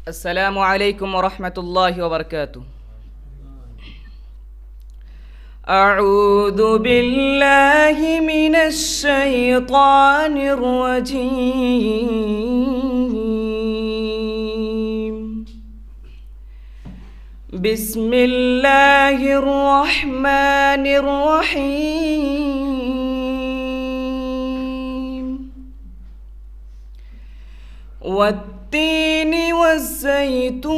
السلام عليكم ورحمة الله وبركاته. أعوذ بالله من الشيطان الرجيم. بسم الله الرحمن الرحيم. والتين والزيتون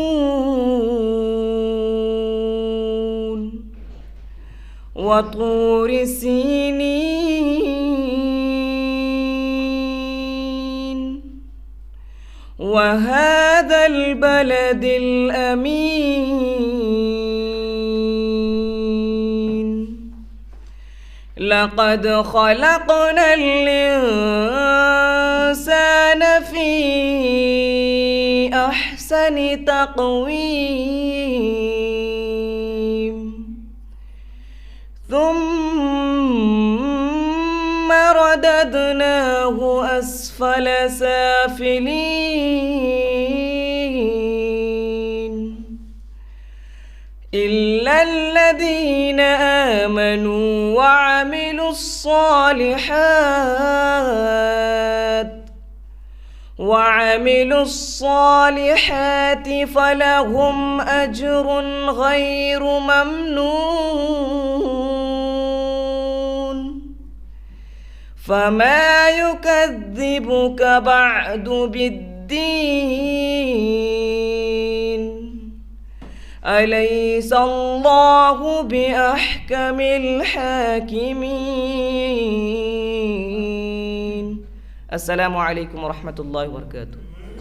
وطور سينين وهذا البلد الأمين. لقد خلقنا الإنسان في أحسن تقويم ثم رددناه أسفل سافلين إلا الذين آمنوا وعملوا الصالحات فلهم أجر غير ممنون. فما يكذبك بعد بالدين؟ أليس الله بأحكم الحاكمين؟ السلام عليكم ورحمة الله وبركاته.